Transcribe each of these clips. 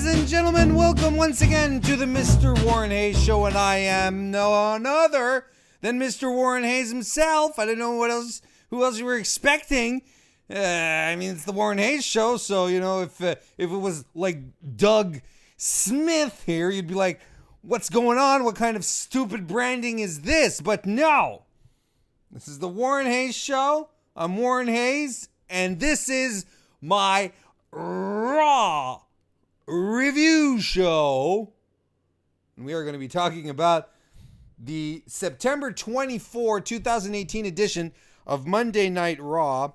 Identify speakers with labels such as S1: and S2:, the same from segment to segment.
S1: and gentlemen, welcome once again to the Mr. Warren Hayes Show, and I am none other than Mr. Warren Hayes himself. I don't know who else you were expecting. It's the Warren Hayes Show, so, if it was like Doug Smith here, you'd be like, what's going on? What kind of stupid branding is this? But no, this is the Warren Hayes Show. I'm Warren Hayes, and this is my Raw review show. And we are going to be talking about the September 24, 2018 edition of Monday Night Raw.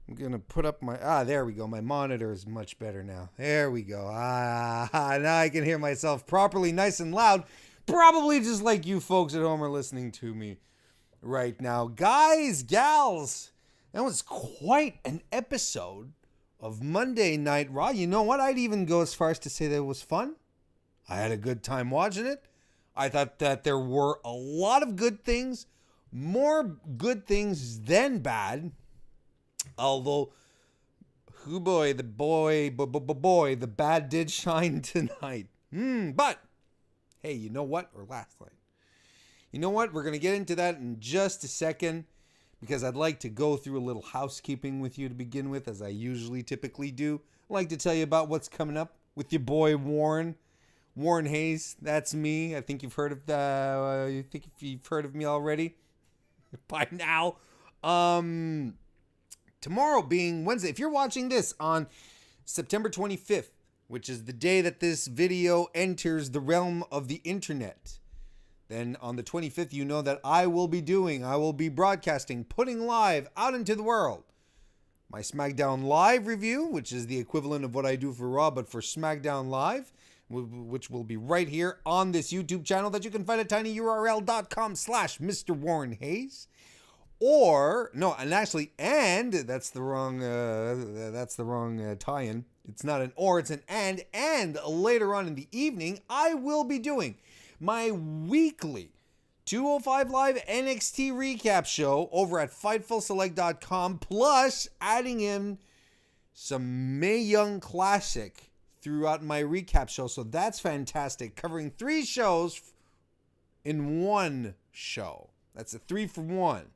S1: I'm going to put up there we go. My monitor is much better now. There we go. Now I can hear myself properly, nice and loud. Probably just like you folks at home are listening to me right now. Guys, gals, that was quite an episode of Monday Night Raw. You know what? I'd even go as far as to say that it was fun. I had a good time watching it. I thought that there were a lot of good things, more good things than bad. Although, the bad did shine tonight. But, hey, you know what? Or last night. You know what? We're going to get into that in just a second, because I'd like to go through a little housekeeping with you to begin with, as I typically do. I'd like to tell you about what's coming up with your boy Warren Hayes. That's me. I think you've heard of you've heard of me already by now. Tomorrow being Wednesday, if you're watching this on September 25th, which is the day that this video enters the realm of the internet, then on the 25th, you know that I will be broadcasting, putting live out into the world my SmackDown Live review, which is the equivalent of what I do for Raw, but for SmackDown Live, which will be right here on this YouTube channel that you can find at tinyurl.com/Mr. Warren Hayes. That's the wrong tie-in. It's not an or, it's an and. And later on in the evening, I will be doing my weekly 205 Live NXT recap show over at FightfulSelect.com, plus adding in some Mae Young Classic throughout my recap show. So that's fantastic. Covering 3 shows in one show. That's a 3-for-1.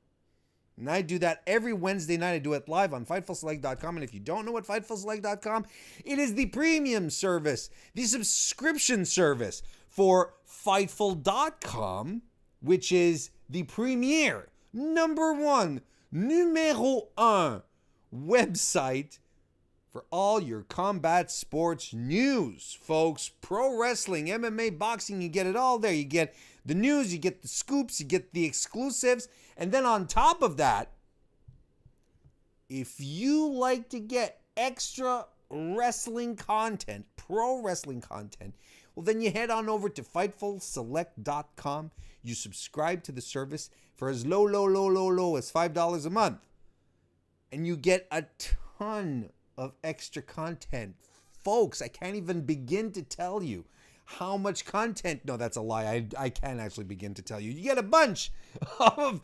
S1: And I do that every Wednesday night. I do it live on FightfulSelect.com. And if you don't know what FightfulSelect.com, it is the premium service, the subscription service for Fightful.com, which is the premier, numéro 1 website for all your combat sports news, folks. Pro wrestling, MMA, boxing, you get it all there. You get the news, you get the scoops, you get the exclusives. And then on top of that, if you like to get extra wrestling content, pro wrestling content, well, then you head on over to FightfulSelect.com. You subscribe to the service for as low as $5 a month. And you get a ton of extra content. Folks, I can't even begin to tell you how much content. No, that's a lie. I can't actually begin to tell you. You get a bunch of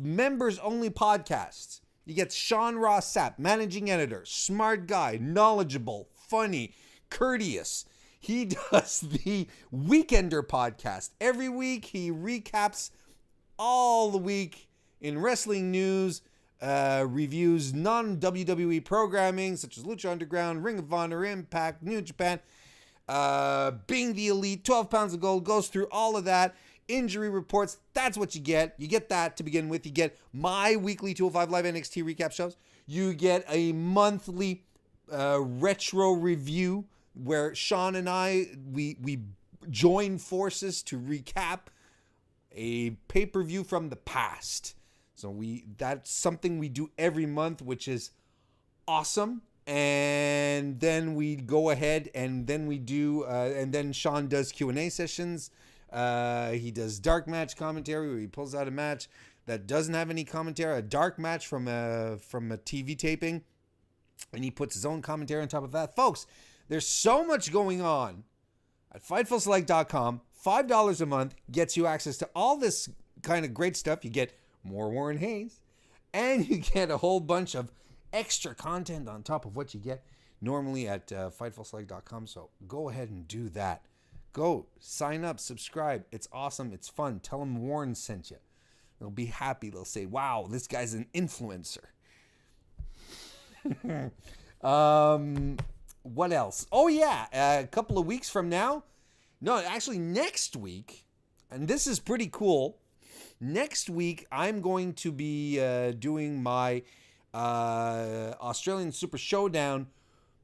S1: members only podcasts. You get Sean Ross Sapp, managing editor, smart guy, knowledgeable, funny, courteous. He does the Weekender podcast. Every week he recaps all the week in wrestling news, reviews non-WWE programming such as Lucha Underground, Ring of Honor, Impact, New Japan, Being the Elite, 12 Pounds of Gold, goes through all of that. Injury reports, that's what you get. You get that to begin with. You get my weekly 205 Live NXT recap shows. You get a monthly retro review where Sean and I, we join forces to recap a pay-per-view from the past. So that's something we do every month, which is awesome. And then we go ahead and then we do, and then Sean does Q&A sessions. He does dark match commentary where he pulls out a match that doesn't have any commentary, a dark match from a TV taping, and he puts his own commentary on top of that. Folks, there's so much going on at FightfulSelect.com. $5 a month gets you access to all this kind of great stuff. You get more Warren Hayes, and you get a whole bunch of extra content on top of what you get normally at fightfulselect.com. So go ahead and do that. Go sign up, subscribe. It's awesome. It's fun. Tell them Warren sent you. They'll be happy. They'll say, wow, this guy's an influencer. What else? Oh, yeah. A couple of weeks from now. No, actually next week. And this is pretty cool. Next week, I'm going to be doing my Australian Super Showdown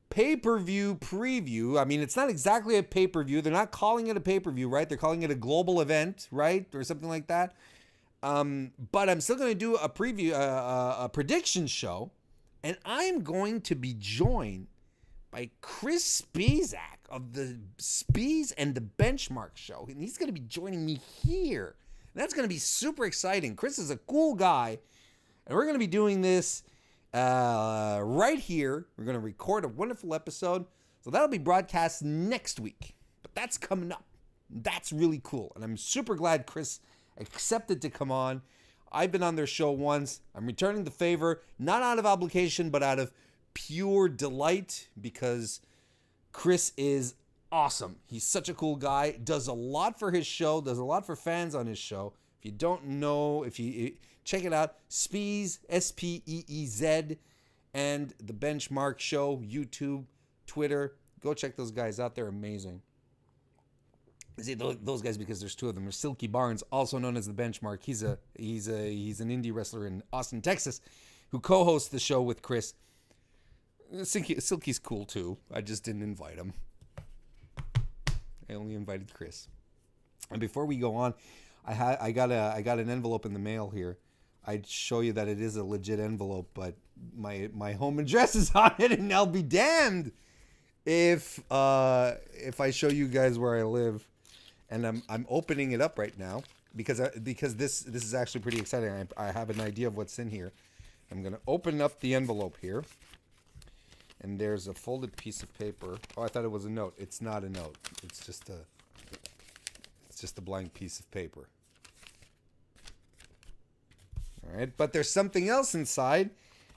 S1: pay-per-view preview. I mean, it's not exactly a pay-per-view. They're not calling it a pay-per-view, right? They're calling it a global event, right? Or something like that. But I'm still going to do a preview, a prediction show. And I'm going to be joined by Chris Spizak of the Spies and the Benchmark Show. And he's going to be joining me here. And that's going to be super exciting. Chris is a cool guy. And we're going to be doing this right here. We're going to record a wonderful episode. So that'll be broadcast next week. But that's coming up. That's really cool. And I'm super glad Chris accepted to come on. I've been on their show once. I'm returning the favor, not out of obligation, but out of pure delight, because Chris is awesome. He's such a cool guy, does a lot for his show, does a lot for fans on his show. If you don't know, if you check it out, Speez, Speez, and the Benchmark Show, YouTube, Twitter. Go check those guys out. They're amazing. I say those guys because there's two of them. There's Silky Barnes, also known as the Benchmark. He's an indie wrestler in Austin, Texas, who co-hosts the show with Chris. Silky's cool too. I just didn't invite him. I only invited Chris. And before we go on, I got an envelope in the mail here. I'd show you that it is a legit envelope, but my home address is on it, and I'll be damned if I show you guys where I live. And I'm opening it up right now because this is actually pretty exciting. I have an idea of what's in here. I'm gonna open up the envelope here, and there's a folded piece of paper. Oh, I thought it was a note. It's not a note. It's just a blank piece of paper. All right, but there's something else inside,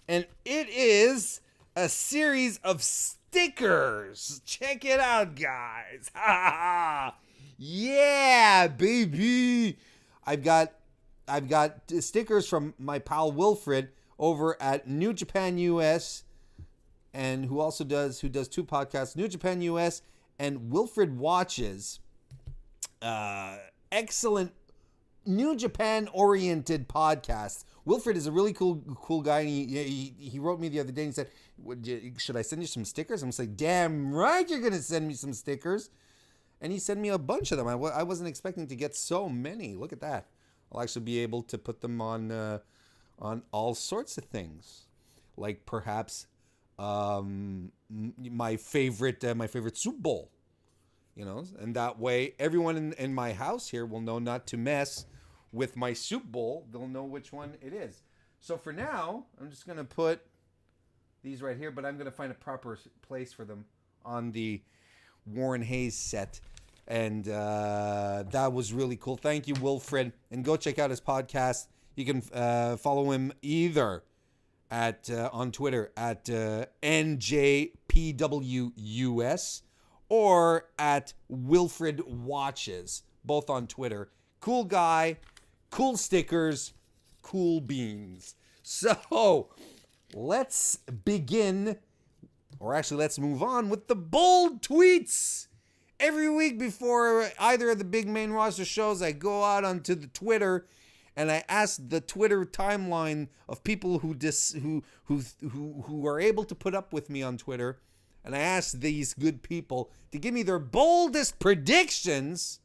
S1: and it is a series of stickers. Check it out, guys. Ha ha ha. Yeah, baby. I've got stickers from my pal Wilfred over at New Japan US, and who does two podcasts, New Japan US and Wilfred Watches. Excellent New Japan oriented podcasts. Wilfred is a really cool guy, and he wrote me the other day and he said, should I send you some stickers? I'm like, damn right you're gonna send me some stickers. And he sent me a bunch of them. I wasn't expecting to get so many. Look at that. I'll actually be able to put them on all sorts of things, like perhaps my favorite soup bowl. You know, and that way everyone in my house here will know not to mess with my soup bowl. They'll know which one it is. So for now, I'm just gonna put these right here, but I'm gonna find a proper place for them on the Warren Hayes set. And that was really cool. Thank you, Wilfred. And go check out his podcast. You can follow him either on Twitter at NJPWUS or at Wilfred Watches, both on Twitter. Cool guy, cool stickers, cool beans. So let's begin. Or actually, let's move on with the bold tweets. Every week before either of the big main roster shows, I go out onto the Twitter and I ask the Twitter timeline of people who are able to put up with me on Twitter, and I ask these good people to give me their boldest predictions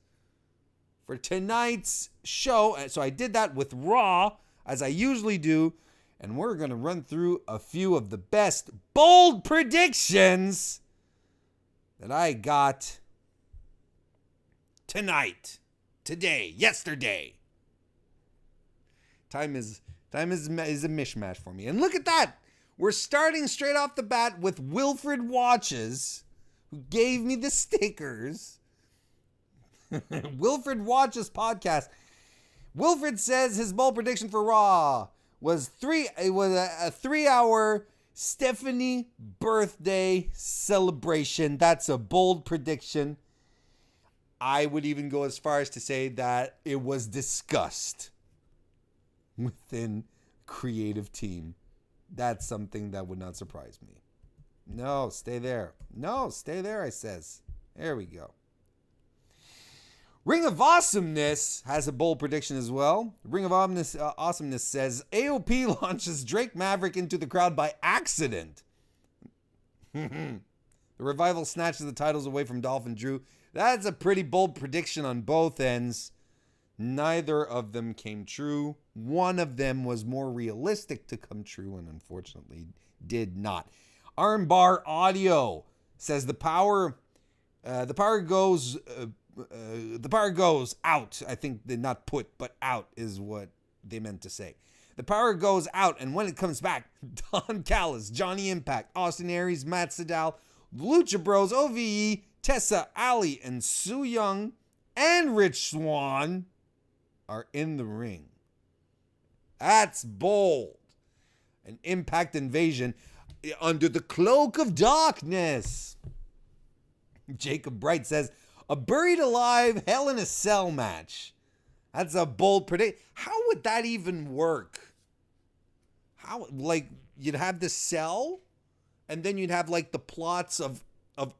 S1: for tonight's show. And so I did that with Raw, as I usually do. And we're going to run through a few of the best bold predictions that I got tonight, today, yesterday. Time is a mishmash for me. And look at that. We're starting straight off the bat with Wilfred Watches, who gave me the stickers. Wilfred Watches podcast. Wilfred says his bold prediction for Raw was a 3-hour Stephanie birthday celebration. That's a bold prediction. I would even go as far as to say that it was discussed within creative team. That's something that would not surprise me. No, stay there. No, stay there, I says. There we go. Ring of Awesomeness has a bold prediction as well. Ring of Awesomeness says AOP launches Drake Maverick into the crowd by accident. The Revival snatches the titles away from Dolph and Drew. That's a pretty bold prediction on both ends. Neither of them came true. One of them was more realistic to come true and unfortunately did not. Armbar Audio says the power goes out. I think they not put, but out is what they meant to say. The power goes out, and when it comes back, Don Callis, Johnny Impact, Austin Aries, Matt Sydal, Lucha Bros, OVE, Tessa, Ali, and Su Yung, and Rich Swann are in the ring. That's bold. An Impact invasion under the cloak of darkness. Jacob Bright says, a buried alive Hell in a Cell match. That's a bold prediction. How would that even work? How, like, you'd have the cell, and then you'd have, like, the plots of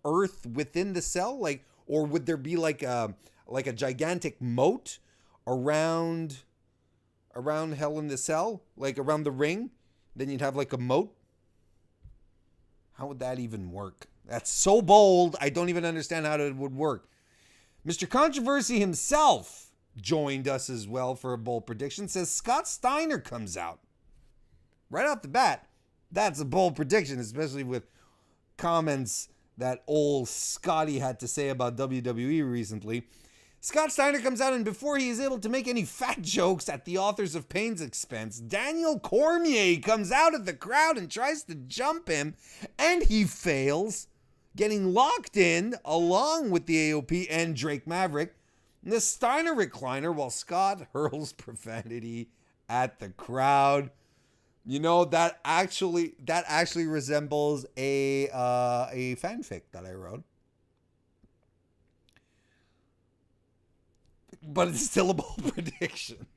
S1: Earth within the cell? Like, or would there be, like a gigantic moat around Hell in the Cell? Like, around the ring? Then you'd have, like, a moat? How would that even work? That's so bold, I don't even understand how it would work. Mr. Controversy himself joined us as well for a bold prediction. Says Scott Steiner comes out. Right off the bat, that's a bold prediction, especially with comments that old Scotty had to say about WWE recently. Scott Steiner comes out, and before he is able to make any fat jokes at the Authors of Pain's expense, Daniel Cormier comes out of the crowd and tries to jump him, and he fails, getting locked in along with the AOP and Drake Maverick in the Steiner recliner while Scott hurls profanity at the crowd. You know, that actually resembles a fanfic that I wrote. But it's still a bold prediction.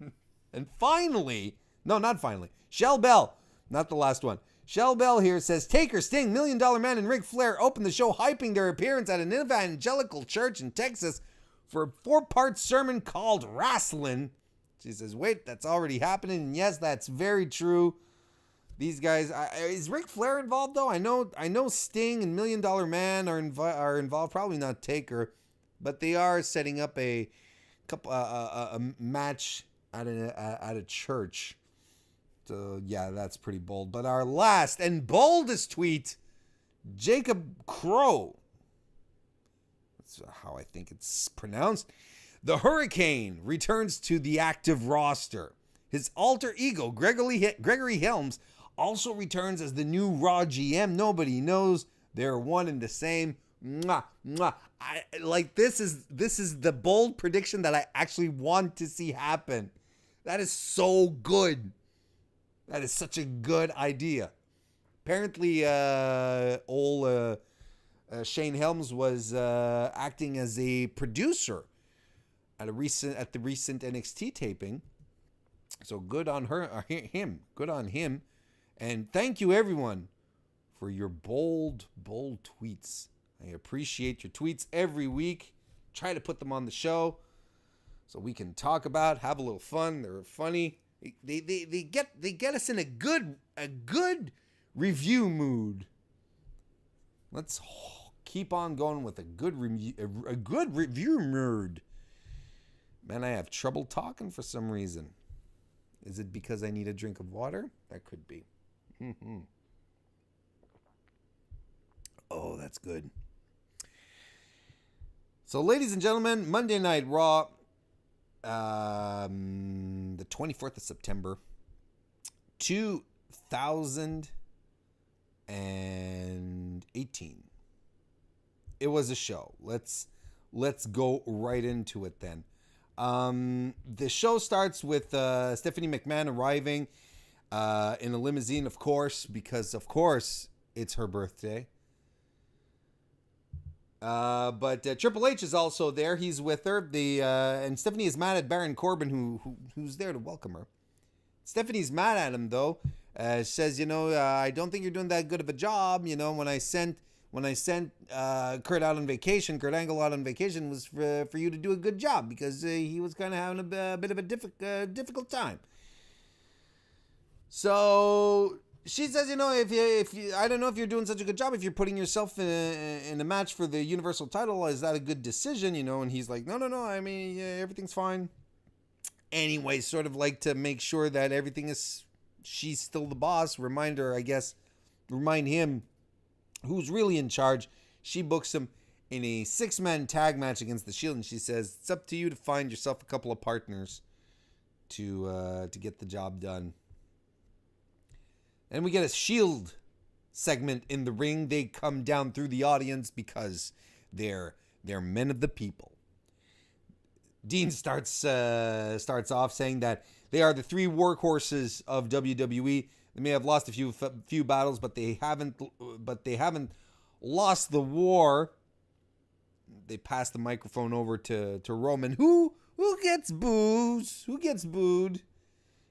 S1: And finally, no, not finally, Shell Bell, not the last one. Shell Bell here says, Taker, Sting, $1 Million Man, and Ric Flair opened the show hyping their appearance at an evangelical church in Texas for a 4-part sermon called Wrastlin'. She says, wait, that's already happening. And yes, that's very true. These guys, is Ric Flair involved though? I know Sting and $1 Million Man are involved. Probably not Taker, but they are setting up a match at a church. So yeah, that's pretty bold. But our last and boldest tweet, Jacob Crow. That's how I think it's pronounced. The Hurricane returns to the active roster. His alter ego, Gregory Helms, also returns as the new Raw GM. Nobody knows. They're one and the same. Mwah, mwah. This is the bold prediction that I actually want to see happen. That is so good. That is such a good idea. Apparently, Shane Helms was acting as a producer at the recent NXT taping. So good on him. Good on him. And thank you everyone for your bold tweets. I appreciate your tweets every week. Try to put them on the show so we can talk about, have a little fun. They're funny. They get us in a good review mood. Let's keep on going with a good review mood. Man, I have trouble talking for some reason. Is it because I need a drink of water? That could be. Oh, that's good. So, ladies and gentlemen, Monday Night Raw, the 24th of September, 2018. It was a show. Let's go right into it then. The show starts with Stephanie McMahon arriving in a limousine, of course, because, of course, it's her birthday. But Triple H is also there. He's with her. And Stephanie is mad at Baron Corbin, who's there to welcome her. Stephanie's mad at him, though. Says, I don't think you're doing that good of a job. When I sent Kurt out on vacation, Kurt Angle out on vacation, was for you to do a good job because he was kind of having a bit of a difficult time. So she says, if you, I don't know if you're doing such a good job, if you're putting yourself in a match for the Universal title, is that a good decision? And he's like, no. I mean, everything's fine. Anyway, sort of like to make sure that she's still the boss. Remind him who's really in charge. She books him in a 6-man tag match against the Shield, and she says, it's up to you to find yourself a couple of partners to get the job done. And we get a Shield segment in the ring. They come down through the audience because they're men of the people. Dean starts off saying that they are the 3 workhorses of WWE. They may have lost a few battles, but they haven't lost the war. They pass the microphone over to Roman, who gets boos, who gets booed.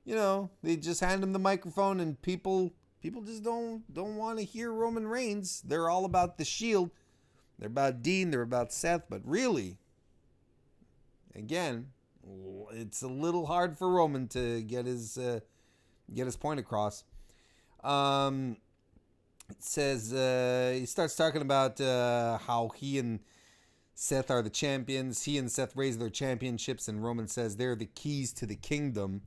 S1: They just hand him the microphone, and people just don't want to hear Roman Reigns. They're all about the Shield. They're about Dean. They're about Seth. But really, again, it's a little hard for Roman to get his point across. It says he starts talking about how he and Seth are the champions. He and Seth raised their championships, and Roman says they're the keys to the kingdom.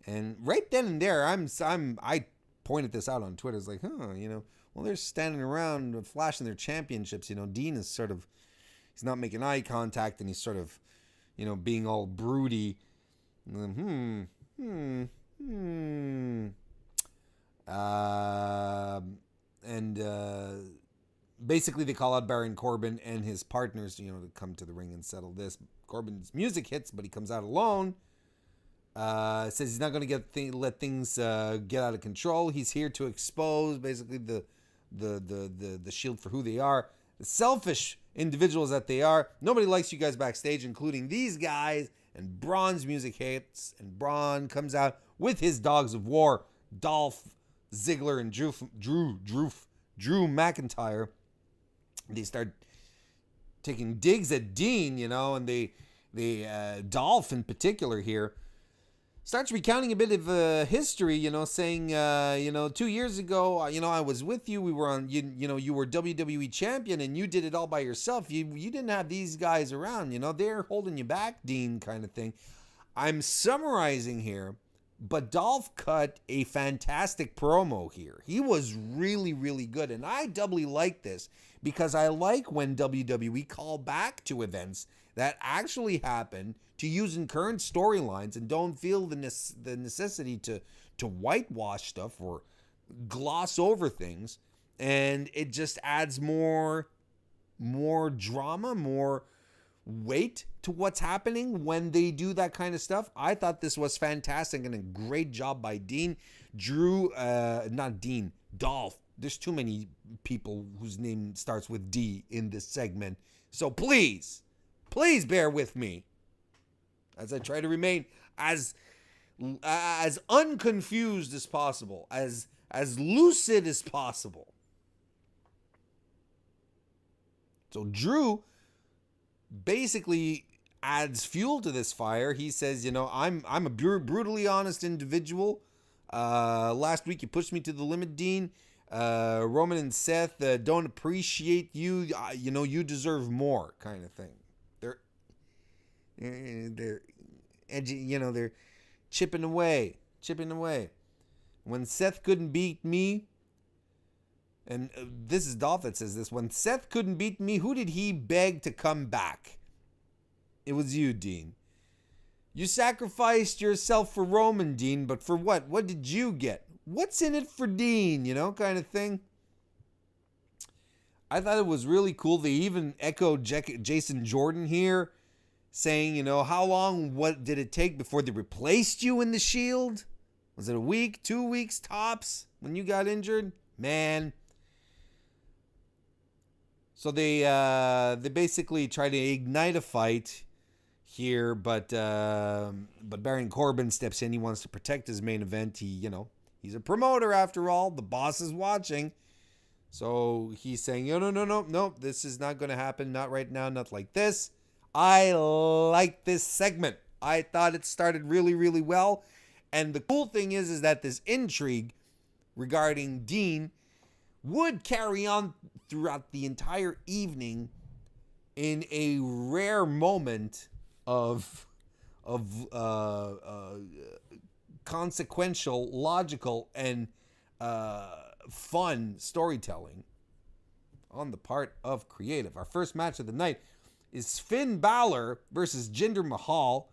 S1: And right then and there, I pointed this out on Twitter. It's like, well, they're standing around flashing their championships. Dean is sort of, he's not making eye contact, and he's sort of, being all broody. Basically they call out Baron Corbin and his partners, to come to the ring and settle this. Corbin's music hits, but he comes out alone. Says he's not going to let things get out of control. He's here to expose basically the Shield for who they are, the selfish individuals that they are. Nobody likes you guys backstage, including these guys. And Braun's music hits, and Braun comes out with his dogs of war, Dolph Ziggler and Drew McIntyre. They start taking digs at Dean, and they Dolph in particular here starts recounting a bit of history, saying, 2 years ago, I was with you. We were on, you were WWE champion and you did it all by yourself. You didn't have these guys around, they're holding you back, Dean, kind of thing. I'm summarizing here, but Dolph cut a fantastic promo here. He was really, really good. And I doubly like this because I like when WWE call back to events that actually happen to use in current storylines and don't feel the necessity to whitewash stuff or gloss over things. And it just adds more drama, more weight to what's happening when they do that kind of stuff. I thought this was fantastic and a great job by Dean. Dolph. There's too many people whose name starts with D in this segment. So please bear with me as I try to remain as unconfused as possible, as lucid as possible. So Drew basically adds fuel to this fire. He says, I'm a brutally honest individual. Last week you pushed me to the limit, Dean. Roman and Seth don't appreciate you. You deserve more, kind of thing. They're edgy, they're chipping away. When Seth couldn't beat me, and this is Dolph that says this, when Seth couldn't beat me, who did he beg to come back? It was you, Dean. You sacrificed yourself for Roman, Dean, but for what? What did you get? What's in it for Dean, kind of thing. I thought it was really cool. They even echoed Jason Jordan here, saying, how long, what did it take before they replaced you in the Shield? Was it a week, 2 weeks tops when you got injured? Man. So they basically try to ignite a fight here, but Baron Corbin steps in. He wants to protect his main event. He's a promoter after all. The boss is watching. So he's saying, no, this is not going to happen. Not right now, not like this. I like this segment. I thought it started really, really well. And the cool thing is that this intrigue regarding Dean would carry on throughout the entire evening in a rare moment of consequential, logical, and fun storytelling on the part of creative. Our first match of the night is Finn Balor versus Jinder Mahal.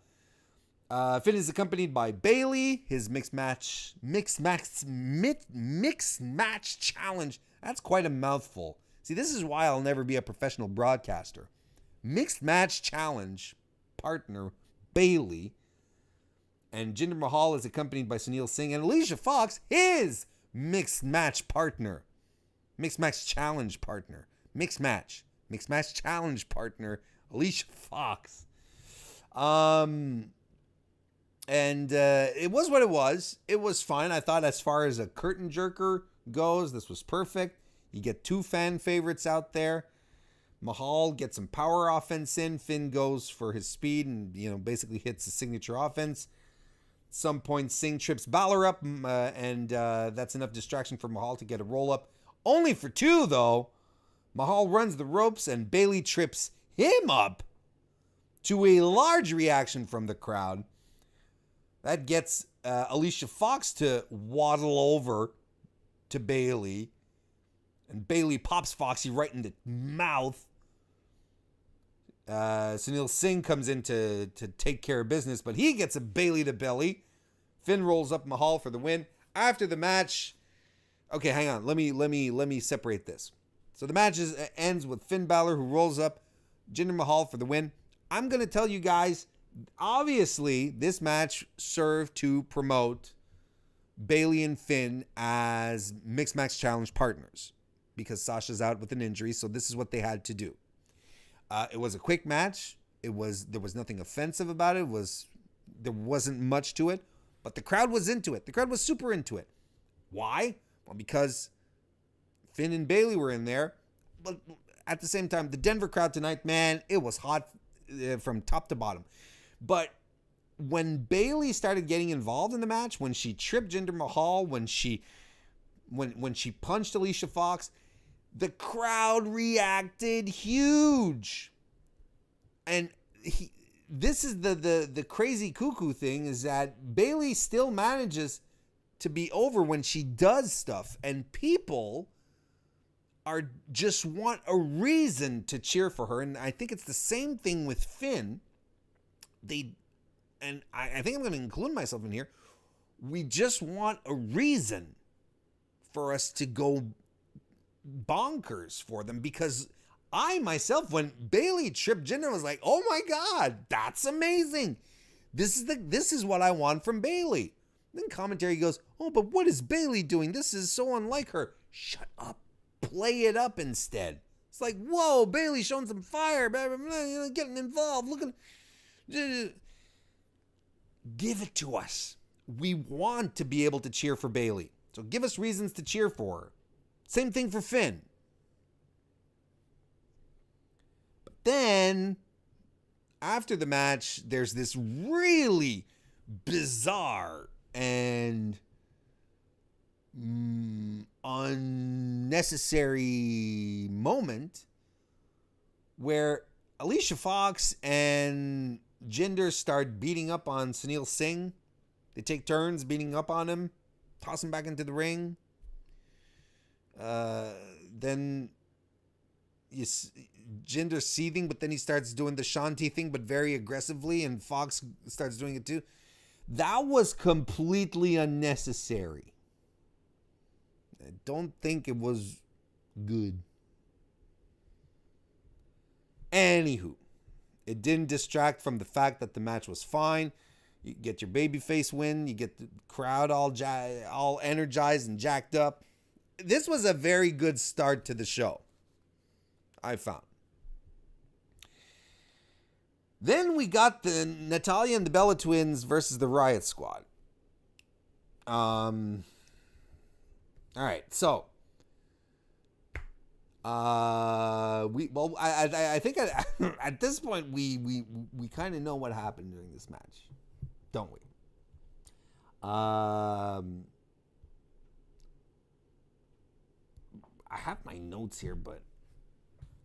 S1: Finn is accompanied by Bayley. His mixed match challenge. That's quite a mouthful. See, this is why I'll never be a professional broadcaster. Mixed match challenge partner Bayley. And Jinder Mahal is accompanied by Sunil Singh and Alicia Fox, his mixed match partner. Mixed match challenge partner. Mixed match challenge partner, Alicia Fox. And it was what it was. It was fine. I thought as far as a curtain jerker goes, this was perfect. You get two fan favorites out there. Mahal gets some power offense in. Finn goes for his speed and, basically hits his signature offense. At some point, Singh trips Balor up, and that's enough distraction for Mahal to get a roll up. Only for two, though. Mahal runs the ropes, and Bayley trips him up, to a large reaction from the crowd. That gets Alicia Fox to waddle over to Bayley. And Bayley pops Foxy right in the mouth. Sunil Singh comes in to take care of business, but he gets a Bayley to belly. Finn rolls up Mahal for the win. After the match, okay, hang on. Let me separate this. So the match ends with Finn Balor, who rolls up Jinder Mahal for the win. I'm going to tell you guys, obviously, this match served to promote Bayley and Finn as mixed match challenge partners because Sasha's out with an injury, so this is what they had to do. It was a quick match. There was nothing offensive about it. There wasn't much to it, but the crowd was into it. The crowd was super into it. Why? Well, because Finn and Bayley were in there, but at the same time, the Denver crowd tonight, man, it was hot from top to bottom. But when Bayley started getting involved in the match, when she tripped Jinder Mahal, when she punched Alicia Fox, the crowd reacted huge. And this is the crazy cuckoo thing, is that Bayley still manages to be over when she does stuff, and people just want a reason to cheer for her. And I think it's the same thing with Finn. And I think I'm going to include myself in here. We just want a reason for us to go bonkers for them, because I myself, when Bayley tripped Jinder, was like, oh my God, that's amazing. This is what I want from Bayley. Then commentary goes, oh, but what is Bayley doing? This is so unlike her. Shut up. Play it up instead. It's like, whoa, Bayley showing some fire, getting involved. Look at, give it to us. We want to be able to cheer for Bayley. So give us reasons to cheer for her. Same thing for Finn. But then, after the match, there's this really bizarre and unnecessary moment where Alicia Fox and Jinder start beating up on Sunil Singh. They take turns beating up on him, toss him back into the ring. Then Jinder's seething, but then he starts doing the Shanti thing, but very aggressively, and Fox starts doing it too. That was completely unnecessary. I don't think it was good. Anywho, it didn't distract from the fact that the match was fine. You get your babyface win. You get the crowd all energized and jacked up. This was a very good start to the show, I found. Then we got the Natalya and the Bella Twins versus the Riot Squad. All right, so I think at this point we kind of know what happened during this match, don't we? I have my notes here, but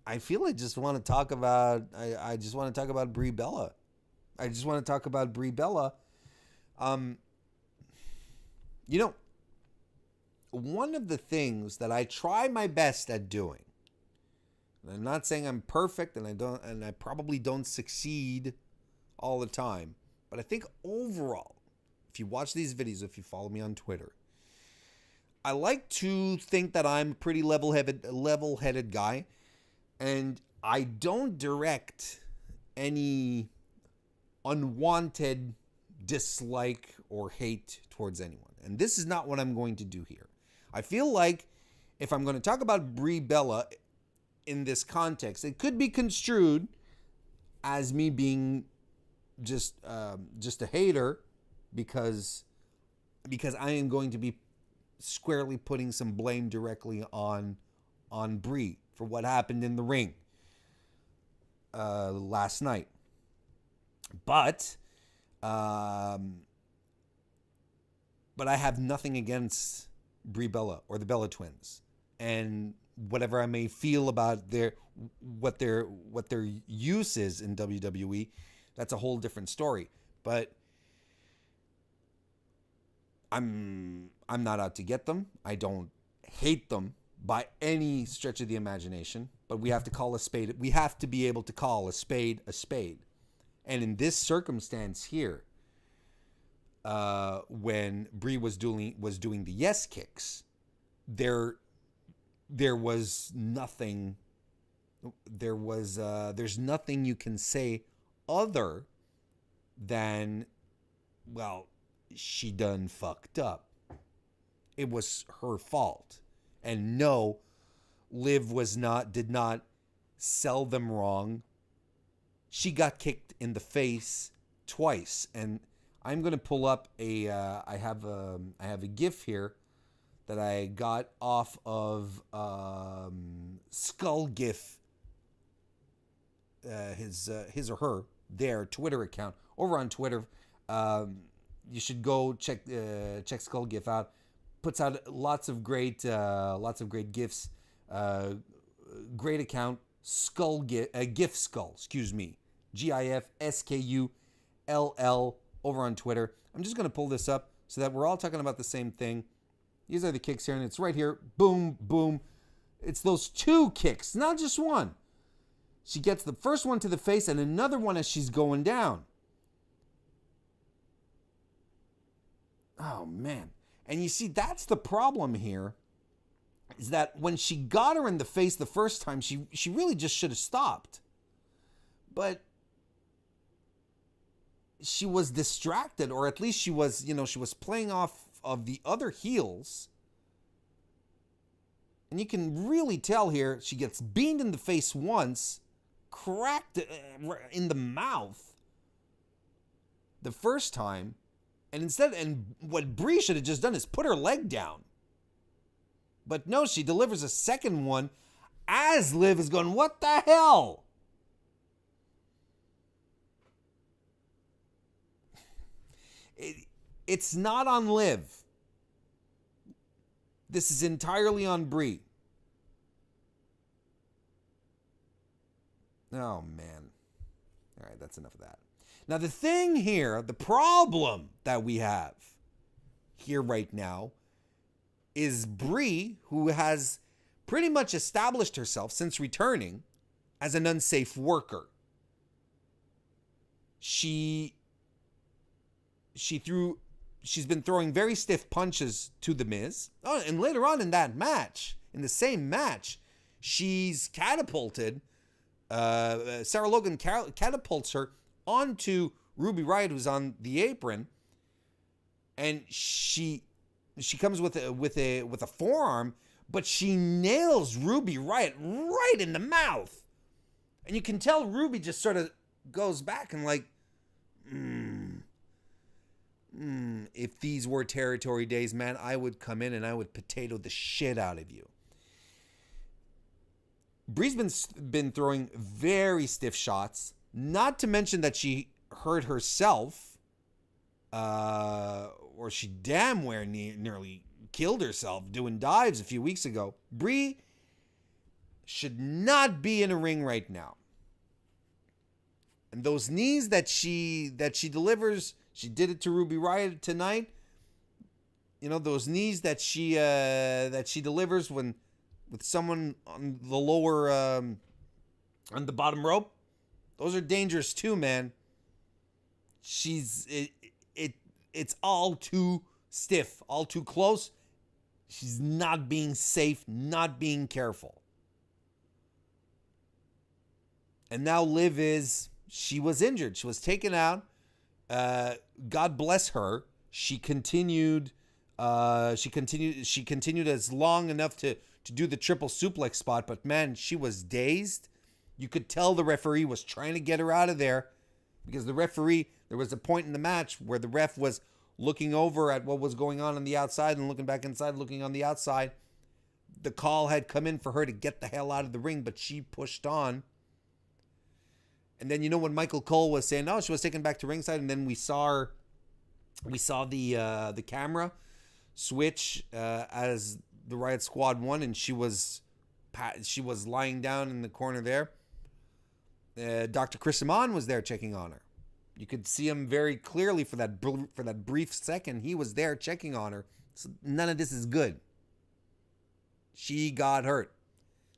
S1: I feel I just want to talk about. I just want to talk about Brie Bella. I just want to talk about Brie Bella. You know, one of the things that I try my best at doing, and I'm not saying I'm perfect, and I probably don't succeed all the time, but I think overall, if you watch these videos, if you follow me on Twitter, I like to think that I'm a pretty level-headed guy, and I don't direct any unwanted dislike or hate towards anyone. And this is not what I'm going to do here. I feel like if I'm going to talk about Brie Bella in this context, it could be construed as me being just a hater because I am going to be squarely putting some blame directly on Brie for what happened in the ring last night. But I have nothing against Brie Bella or the Bella Twins, and whatever I may feel about what their use is in WWE, that's a whole different story. But I'm not out to get them. I don't hate them by any stretch of the imagination, but we have to call a spade. We have to be able to call a spade a spade. And in this circumstance here, when Brie was doing the yes kicks, there's nothing you can say other than, well, she done fucked up. It was her fault. And no, Liv did not sell them wrong. She got kicked in the face twice, and I'm going to pull up I have a GIF here that I got off of Skull GIF, his or her, their Twitter account over on Twitter. You should go check Skull GIF out. Puts out lots of great GIFs. Great account, Skull GIF Skull. Excuse me, GIFSKULL over on Twitter. I'm just going to pull this up so that we're all talking about the same thing. These are the kicks here, and it's right here. Boom, boom. It's those two kicks, not just one. She gets the first one to the face and another one as she's going down. Oh, man. And you see, that's the problem here, is that when she got her in the face the first time, she really just should have stopped. But she was distracted, or at least she was playing off of the other heels. And you can really tell here, she gets beamed in the face once, cracked in the mouth the first time, and what Brie should have just done is put her leg down. But no, she delivers a second one as Liv is going, what the hell? It's not on Liv. This is entirely on Brie. Oh, man. All right, that's enough of that. Now, the thing here, the problem that we have here right now is Brie, who has pretty much established herself since returning as an unsafe worker. She's been throwing very stiff punches to The Miz. Oh, and later on in that match, in the same match, she's catapulted. Sarah Logan catapults her onto Ruby Riott, who's on the apron, and she comes with a forearm, but she nails Ruby Riott right in the mouth. And you can tell Ruby just sort of goes back and like, if these were territory days, man, I would come in and I would potato the shit out of you. Bree's been throwing very stiff shots, not to mention that she hurt herself, or she damn well nearly killed herself doing dives a few weeks ago. Bree should not be in a ring right now. And those knees that she delivers, she did it to Ruby Riott tonight. You know, those knees that she delivers when with someone on the lower on the bottom rope, those are dangerous too, man. It's all too stiff, all too close. She's not being safe, not being careful. And now Liv she was injured. She was taken out. God bless her. She continued as long enough to do the triple suplex spot, but man, she was dazed. You could tell the referee was trying to get her out of there, because there was a point in the match where the ref was looking over at what was going on the outside and looking back inside, looking on the outside. The call had come in for her to get the hell out of the ring, but she pushed on. And then, you know, when Michael Cole was saying, oh, she was taken back to ringside, and then we saw the camera switch as the Riott Squad won, and she was lying down in the corner there. Dr. Chris Amon was there checking on her. You could see him very clearly for that brief second. He was there checking on her. So none of this is good. She got hurt.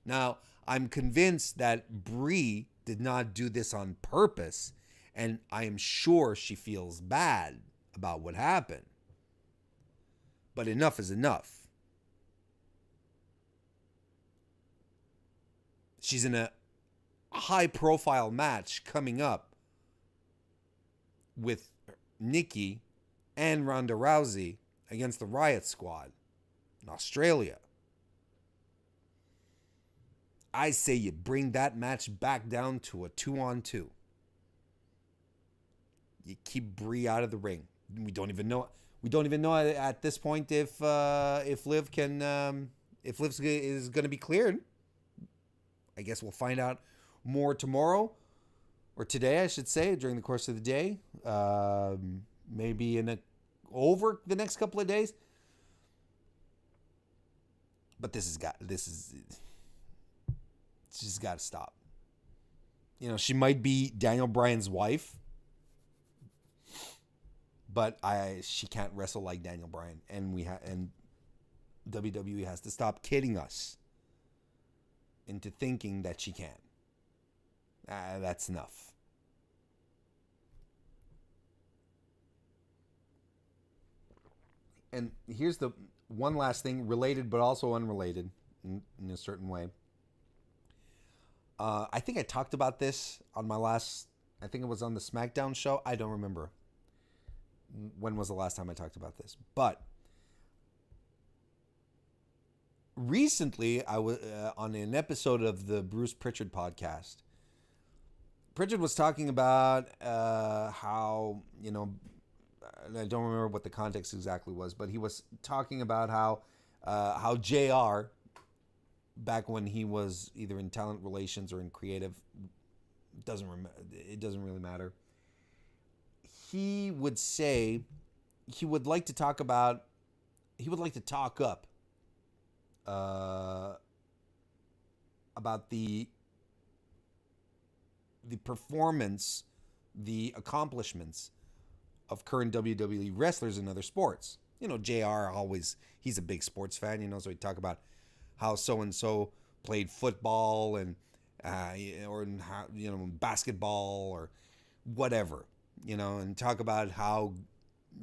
S1: Now, I'm convinced that Bree did not do this on purpose, and I am sure she feels bad about what happened. But enough is enough. She's in a high-profile match coming up with Nikki and Ronda Rousey against the Riott Squad in Australia. I say you bring that match back down to a 2-on-2. You keep Bree out of the ring. We don't even know at this point if Liv is going to be cleared. I guess we'll find out more tomorrow, or today, I should say, during the course of the day. Maybe over the next couple of days. But she's got to stop. You know, she might be Daniel Bryan's wife, but she can't wrestle like Daniel Bryan, and WWE has to stop kidding us into thinking that she can. That's enough. And here's the one last thing, related but also unrelated in a certain way. I think I talked about this on my last, I think it was on the SmackDown show. I don't remember when was the last time I talked about this. But recently, I was on an episode of the Bruce Pritchard podcast. Pritchard was talking about how, you know, I don't remember what the context exactly was, but he was talking about how JR, back when he was either in talent relations or in creative, it doesn't really matter. He would say he would like to talk up about the performance, the accomplishments of current WWE wrestlers in other sports. You know, JR he's a big sports fan, you know, so he'd talk about how so-and-so played football and or how, you know, basketball or whatever, you know, and talk about how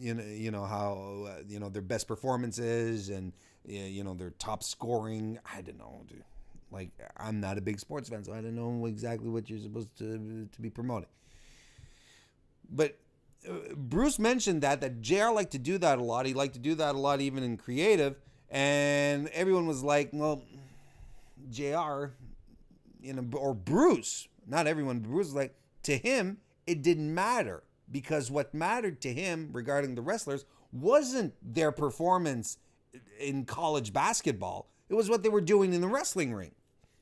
S1: how their best performances and you know, their top scoring. I don't know, dude. Like, I'm not a big sports fan, so I don't know exactly what you're supposed to be promoting. But Bruce mentioned that JR liked to do that a lot. He liked to do that a lot even in creative. And everyone was like, well, JR, or Bruce, not everyone, but Bruce was like, to him, it didn't matter. Because what mattered to him regarding the wrestlers wasn't their performance in college basketball. It was what they were doing in the wrestling ring,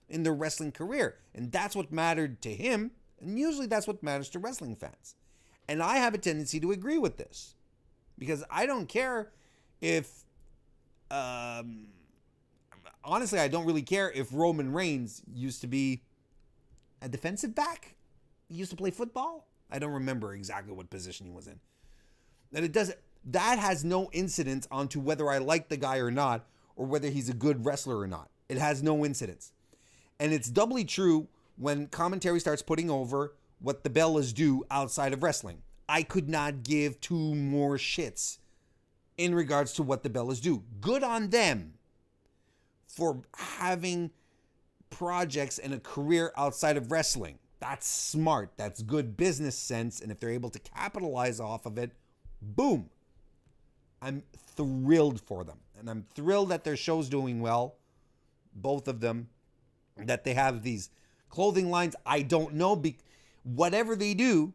S1: in their wrestling career. And that's what mattered to him. And usually that's what matters to wrestling fans. And I have a tendency to agree with this. Because I don't care if... honestly, I don't really care if Roman Reigns used to be a defensive back. He used to play football. I don't remember exactly what position he was in. That has no incidence onto whether I like the guy or not, or whether he's a good wrestler or not. It has no incidence. And it's doubly true when commentary starts putting over what the Bellas do outside of wrestling. I could not give two more shits in regards to what the Bellas do. Good on them for having projects and a career outside of wrestling. That's smart. That's good business sense. And if they're able to capitalize off of it, boom. I'm thrilled for them. And I'm thrilled that their show's doing well. Both of them. That they have these clothing lines. I don't know. Whatever they do,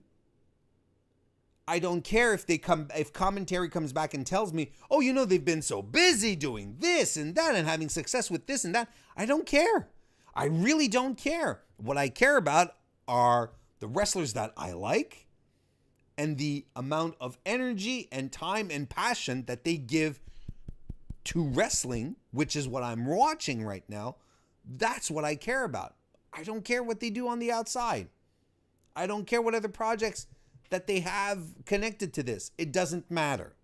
S1: I don't care if commentary comes back and tells me, oh, they've been so busy doing this and that and having success with this and that. I don't care. I really don't care. What I care about are the wrestlers that I like and the amount of energy and time and passion that they give to wrestling, which is what I'm watching right now. That's what I care about. I don't care what they do on the outside. I don't care what other projects that they have connected to this. It doesn't matter.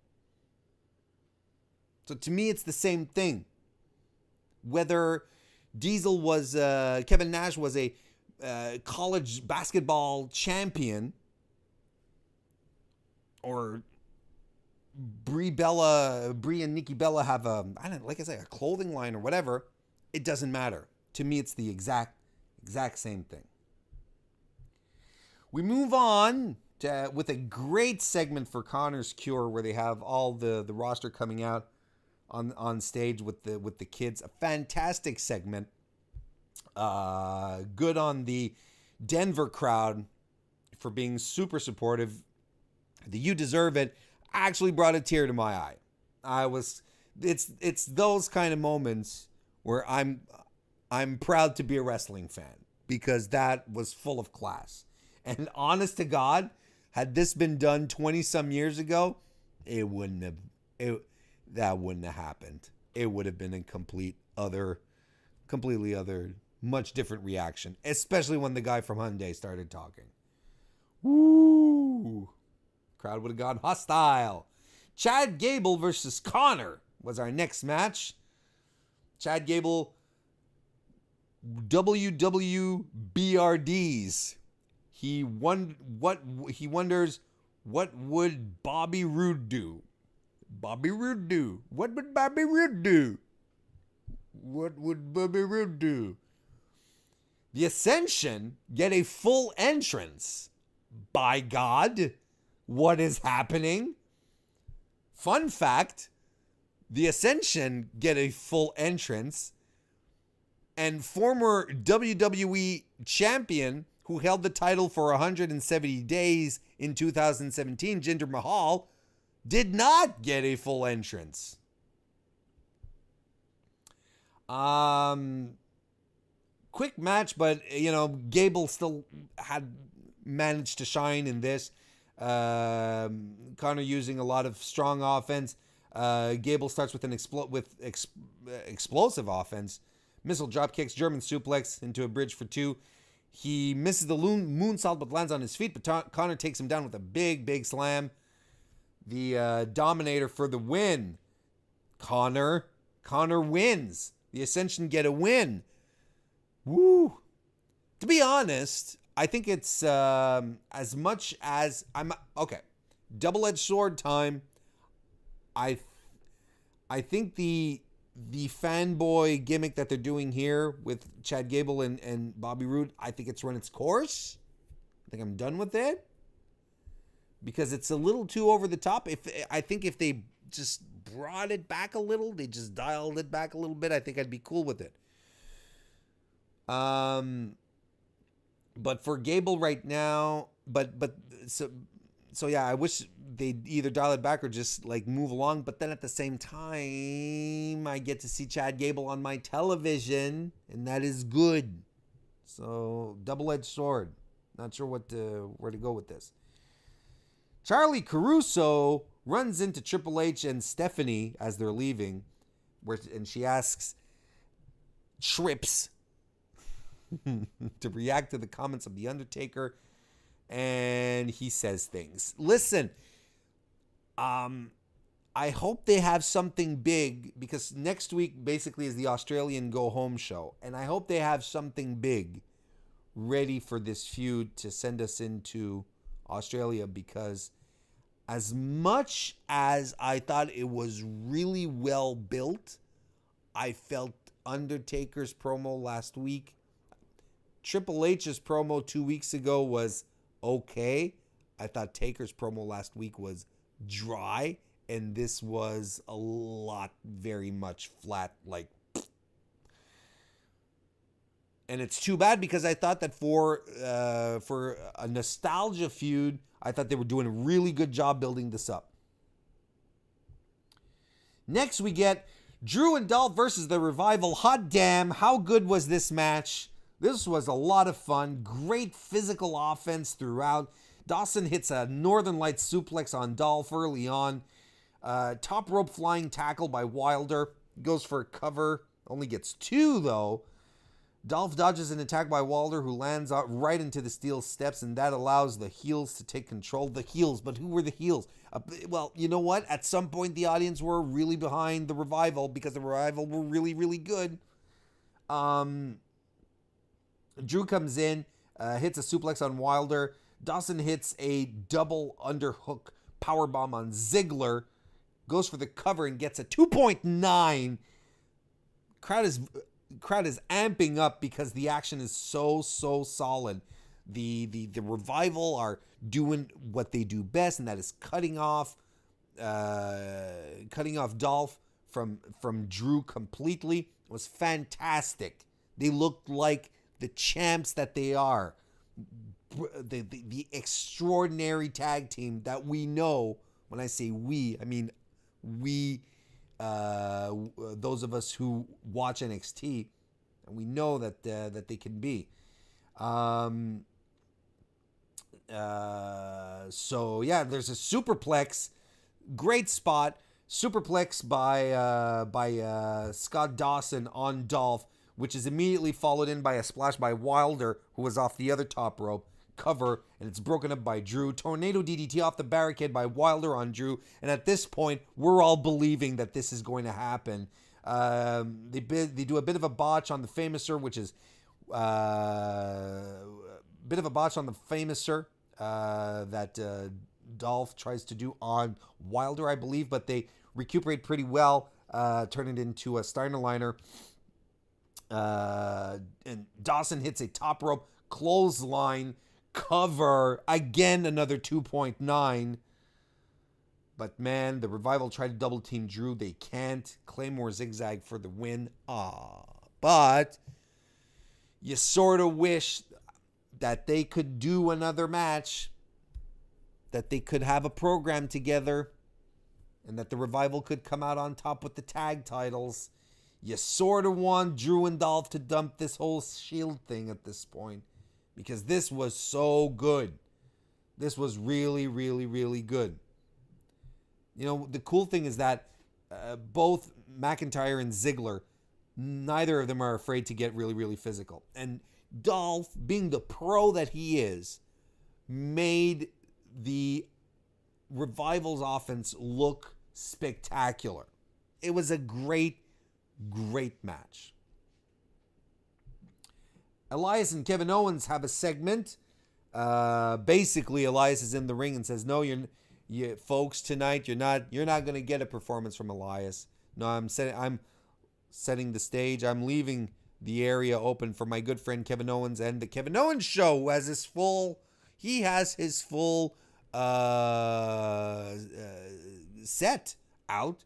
S1: So to me, it's the same thing. Whether Kevin Nash was a college basketball champion, or Brie and Nikki Bella have a clothing line or whatever, it doesn't matter. To me, it's the exact same thing. We move on with a great segment for Connor's Cure, where they have all the roster coming out on stage with the kids. A fantastic segment. Good on the Denver crowd for being super supportive. The You Deserve It actually brought a tear to my eye. It's those kind of moments where I'm proud to be a wrestling fan, because that was full of class. And honest to God, had this been done 20 some years ago, that wouldn't have happened. It would have been a completely other, much different reaction, especially when the guy from Hyundai started talking. Woo! Crowd would have gone hostile. Chad Gable versus Connor was our next match. Chad Gable, WWBRDs. He wonders, what would Bobby Roode do? Bobby Roode do? What would Bobby Roode do? What would Bobby Roode do? The Ascension get a full entrance. By God, what is happening? Fun fact, the Ascension get a full entrance, and former WWE champion who held the title for 170 days in 2017, Jinder Mahal, did not get a full entrance. Quick match, but Gable still had managed to shine in this. Connor using a lot of strong offense. Gable starts with explosive offense. Missile drop kicks, German suplex into a bridge for two. He misses the moonsault but lands on his feet, but Connor takes him down with a big slam. The Dominator for the win. Connor wins. The Ascension get a win. Woo! To be honest, I think it's as much as double-edged sword time. I think the fanboy gimmick that they're doing here with Chad Gable and Bobby Roode, I think it's run its course. I think I'm done with it. because it's a little too over the top. I think if they just brought it back a little, they just dialed it back a little bit, I think I'd be cool with it. But for Gable right now, so yeah, I wish they'd either dial it back or just like move along. But then at the same time, I get to see Chad Gable on my television, and that is good. So double-edged sword. Not sure where to go with this. Charlie Caruso runs into Triple H and Stephanie as they're leaving, and she asks Trips to react to the comments of The Undertaker, and he says things. Listen, I hope they have something big, because next week basically is the Australian Go Home show, and I hope they have something big ready for this feud to send us into Australia, because as much as I thought it was really well built, I felt Undertaker's promo last week, Triple H's promo 2 weeks ago was okay. I thought Taker's promo last week was dry, and this was a lot, very much flat, like. And it's too bad, because I thought that for a nostalgia feud, I thought they were doing a really good job building this up. Next we get Drew and Dolph versus the Revival. Hot damn, how good was this match? This was a lot of fun. Great physical offense throughout. Dawson hits a Northern Lights suplex on Dolph early on. Top rope flying tackle by Wilder. Goes for a cover. Only gets 2 though. Dolph dodges an attack by Wilder, who lands out right into the steel steps, and that allows the heels to take control. The heels, but who were the heels? Well, you know what? At some point, the audience were really behind the Revival, because the Revival were really, really good. Drew comes in, hits a suplex on Wilder. Dawson hits a double underhook powerbomb on Ziggler. Goes for the cover and gets a 2.9. Crowd is amping up because the action is so solid. The Revival are doing what they do best, and that is cutting off Dolph from Drew completely. It was fantastic. They looked like the champs that they are. The extraordinary tag team that we know. When I say we, I mean we, those of us who watch NXT, and we know that they can be. So yeah, there's a superplex, great spot, superplex by Scott Dawson on Dolph, which is immediately followed in by a splash by Wilder, who was off the other top rope cover, and it's broken up by Drew. Tornado DDT off the barricade by Wilder on Drew, and at this point, we're all believing that this is going to happen. They do a bit of a botch on the Famouser, which is that Dolph tries to do on Wilder, I believe, but they recuperate pretty well, turn it into a Steiner liner. And Dawson hits a top rope clothesline cover, again another 2.9. But man, the Revival try to double team Drew, they can't. Claymore zigzag for the win. But you sort of wish that they could do another match, that they could have a program together, and that the Revival could come out on top with the tag titles. You sort of want Drew and Dolph to dump this whole Shield thing at this point, because this was so good. This was really, really, really good. You know, the cool thing is that both McIntyre and Ziggler, neither of them are afraid to get really, really physical. And Dolph, being the pro that he is, made the Revival's offense look spectacular. It was a great match. Elias and Kevin Owens have a segment. Basically, Elias is in the ring and says, "No, you folks, tonight you're not going to get a performance from Elias. No, I'm setting the stage. I'm leaving the area open for my good friend Kevin Owens, and the Kevin Owens show has his full set out.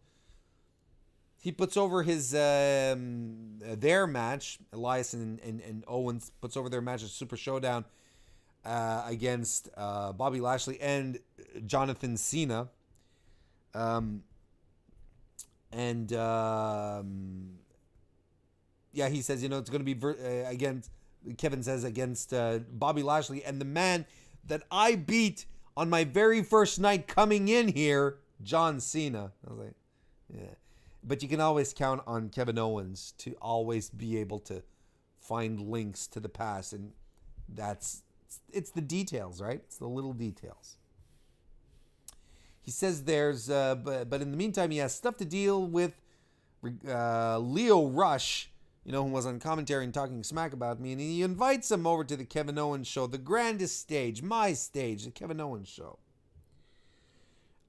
S1: He puts over his their match. Elias and Owens puts over their match at Super Showdown against Bobby Lashley and Jonathan Cena. Yeah, he says, it's going to be against, Kevin says, against Bobby Lashley and the man that I beat on my very first night coming in here, John Cena. I was like, yeah. But you can always count on Kevin Owens to always be able to find links to the past. And it's the details, right? It's the little details. He says there's, but in the meantime, he has stuff to deal with. Leo Rush, who was on commentary and talking smack about me, and he invites him over to the Kevin Owens show, the grandest stage, my stage, the Kevin Owens show.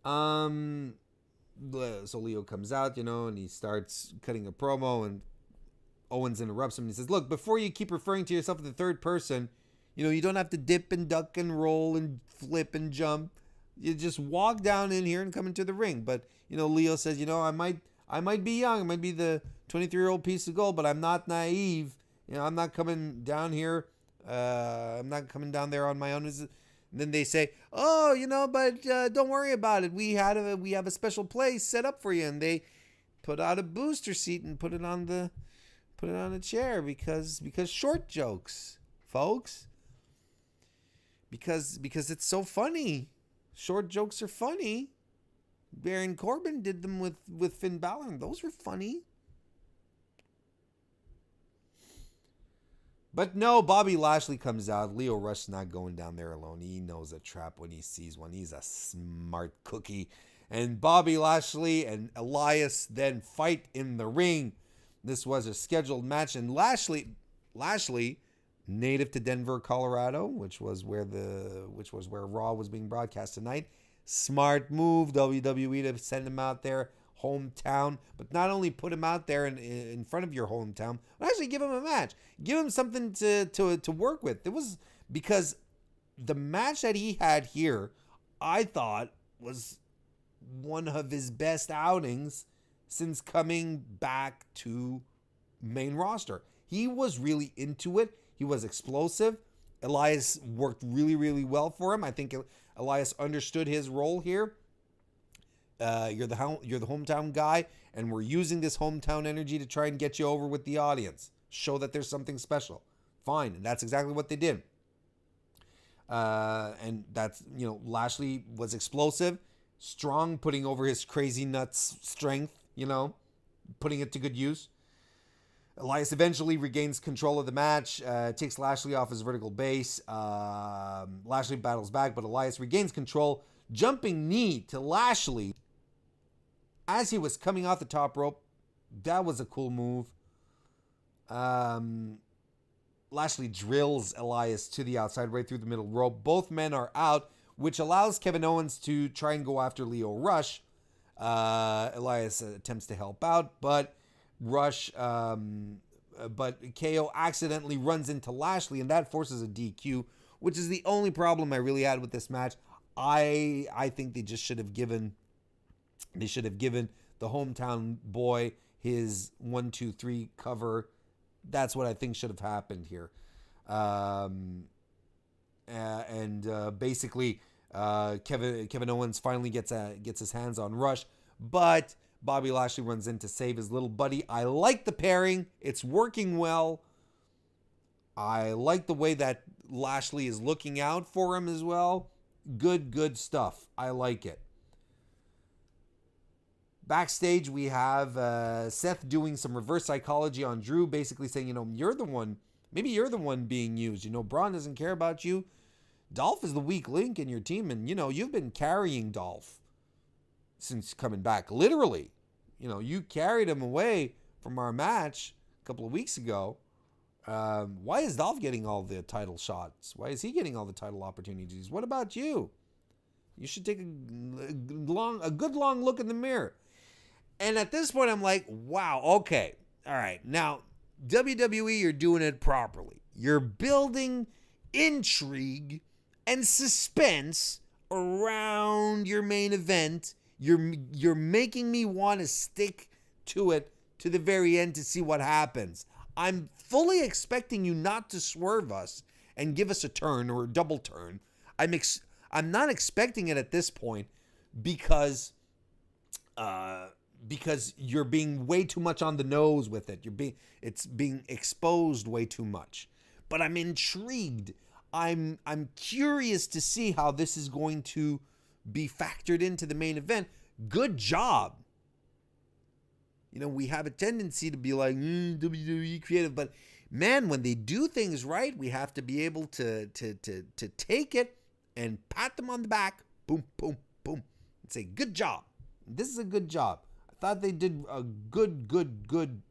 S1: So Leo comes out, and he starts cutting a promo, and Owens interrupts him, and he says, look, before you keep referring to yourself in the third person, you don't have to dip and duck and roll and flip and jump. You just walk down in here and come into the ring. But, Leo says, I might be young. I might be the 23-year-old piece of gold, but I'm not naive. I'm not coming down here. I'm not coming down there on my own. And then they say, but don't worry about it. We have a special place set up for you. And they put out a booster seat and put it on a chair because short jokes, folks. Because it's so funny. Short jokes are funny. Baron Corbin did them with Finn Balor, and those were funny. But no, Bobby Lashley comes out. Leo Rush's not going down there alone. He knows a trap when he sees one. He's a smart cookie. And Bobby Lashley and Elias then fight in the ring. This was a scheduled match, and Lashley, native to Denver, Colorado, which was where Raw was being broadcast tonight. Smart move, WWE, to send him out there, hometown. But not only put him out there in front of your hometown, but actually give him a match. Give him something to work with. It was because the match that he had here, I thought, was one of his best outings since coming back to main roster. He was really into it. He was explosive. Elias worked really, really well for him. I think Elias understood his role here. You're the hometown guy, and we're using this hometown energy to try and get you over with the audience. Show that there's something special. Fine, and that's exactly what they did. And that's, Lashley was explosive, strong, putting over his crazy nuts strength, putting it to good use. Elias eventually regains control of the match, takes Lashley off his vertical base. Lashley battles back, but Elias regains control. Jumping knee to Lashley as he was coming off the top rope. That was a cool move. Lashley drills Elias to the outside, right through the middle rope. Both men are out, which allows Kevin Owens to try and go after Leo Rush. Elias attempts to help out, but KO accidentally runs into Lashley, and that forces a DQ, which is the only problem I really had with this match. I think they just should have given the hometown boy his 1-2-3 cover. That's what I think should have happened here. Basically, Kevin Owens finally gets his hands on Rush, but Bobby Lashley runs in to save his little buddy. I like the pairing. It's working well. I like the way that Lashley is looking out for him as well. Good stuff. I like it. Backstage, we have Seth doing some reverse psychology on Drew, basically saying, you're the one being used. Braun doesn't care about you. Dolph is the weak link in your team, and, you've been carrying Dolph since coming back. Literally. You carried him away from our match a couple of weeks ago. Why is Dolph getting all the title shots? Why is he getting all the title opportunities? What about you? You should take a good long look in the mirror. And at this point, I'm like, wow, okay. All right. Now, WWE, you're doing it properly. You're building intrigue and suspense around your main event. You're making me want to stick to it to the very end to see what happens. I'm fully expecting you not to swerve us and give us a turn or a double turn. I'm not expecting it at this point because you're being way too much on the nose with it. It's being exposed way too much. But I'm intrigued. I'm curious to see how this is going to be factored into the main event. Good job. You know, we have a tendency to be like WWE creative, but man, when they do things right, we have to be able to take it and pat them on the back, boom, boom, boom, and say, good job. This is a good job. I thought they did a good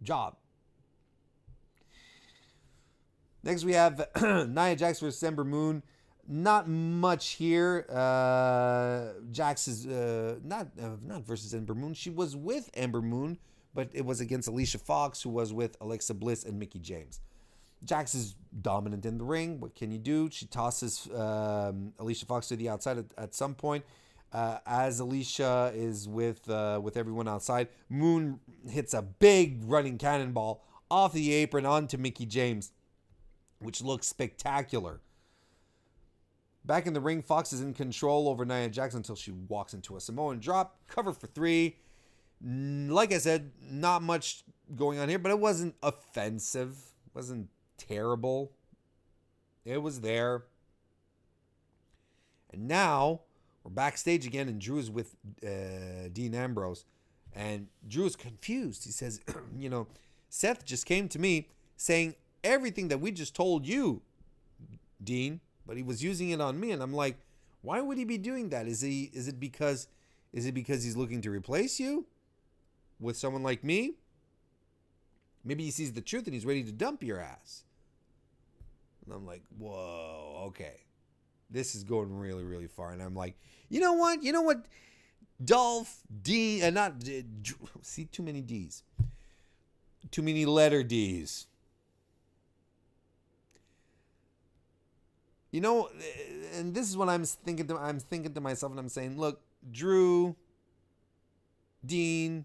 S1: job. Next, we have Nia Jax versus Ember Moon. Not much here. Jax is not versus Ember Moon. She was with Ember Moon, but it was against Alicia Fox, who was with Alexa Bliss and Mickie James. Jax is dominant in the ring. What can you do? She tosses Alicia Fox to the outside at some point. As Alicia is with everyone outside, Moon hits a big running cannonball off the apron onto Mickie James, which looks spectacular. Back in the ring, Fox is in control over Nia Jax until she walks into a Samoan drop. Cover for 3. Like I said, not much going on here, but it wasn't offensive. It wasn't terrible. It was there. And now we're backstage again, and Drew is with Dean Ambrose. And Drew is confused. He says, you know, Seth just came to me saying everything that we just told you, Dean, but he was using it on me. And I'm like, why would he be doing that? Is it because he's looking to replace you with someone like me? Maybe he sees the truth and he's ready to dump your ass. And I'm like, whoa, okay. This is going really, really far. And I'm like, you know what? Dolph, Dean, see, too many D's. Too many letter D's. You know, and this is what I'm thinking to myself, and I'm saying, look, Drew, Dean,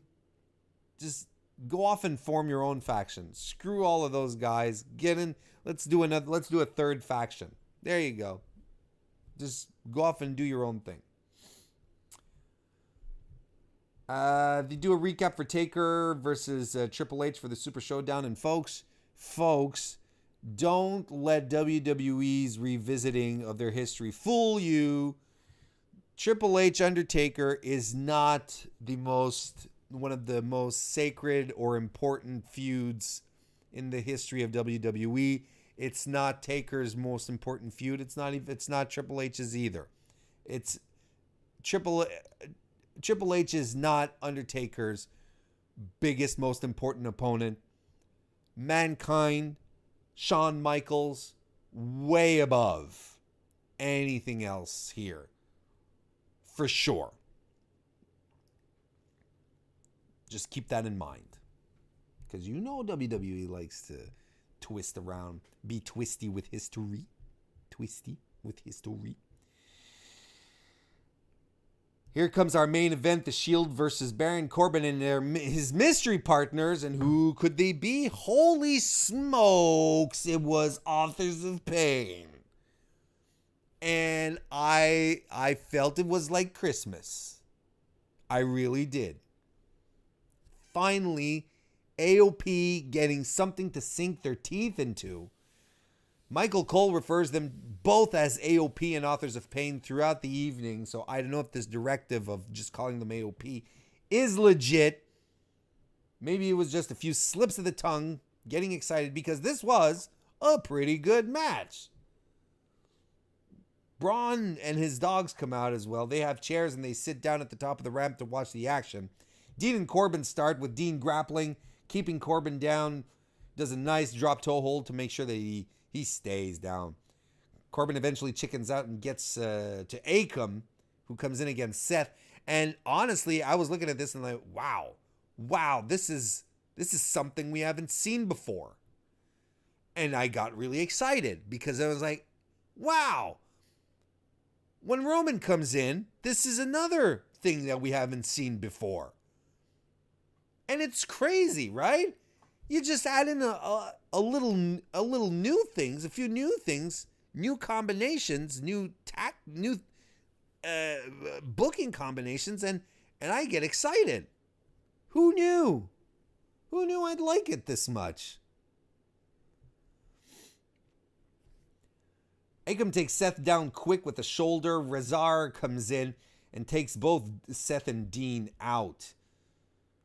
S1: just go off and form your own faction. Screw all of those guys. Get in. Let's do a third faction. There you go. Just go off and do your own thing. They do a recap for Taker versus Triple H for the Super Showdown, and folks, don't let WWE's revisiting of their history fool you. Triple H Undertaker is not one of the most sacred or important feuds in the history of WWE. It's not Taker's most important feud. It's not Triple H's either. It's Triple H is not Undertaker's biggest, most important opponent. Mankind, Shawn Michaels, way above anything else here. For sure. Just keep that in mind. Because you know WWE likes to twist around, be twisty with history. Here comes our main event, The Shield versus Baron Corbin and his mystery partners. And who could they be? Holy smokes, it was Authors of Pain. And I felt it was like Christmas. I really did. Finally, AOP getting something to sink their teeth into. Michael Cole refers them both as AOP and Authors of Pain throughout the evening, so I don't know if this directive of just calling them AOP is legit. Maybe it was just a few slips of the tongue, getting excited, because this was a pretty good match. Braun and his dogs come out as well. They have chairs and they sit down at the top of the ramp to watch the action. Dean and Corbin start with Dean grappling, keeping Corbin down, does a nice drop toe hold to make sure that he stays down. Corbin eventually chickens out and gets to Akam, who comes in against Seth. And honestly, I was looking at this and like, wow, this is something we haven't seen before. And I got really excited because I was like, wow, When Roman comes in, this is another thing that we haven't seen before. And it's crazy, right? You just add in a little new things, a few new things, new combinations, new booking combinations, and I get excited. Who knew? Who knew I'd like it this much? Akam takes Seth down quick with a shoulder. Rezar comes in and takes both Seth and Dean out.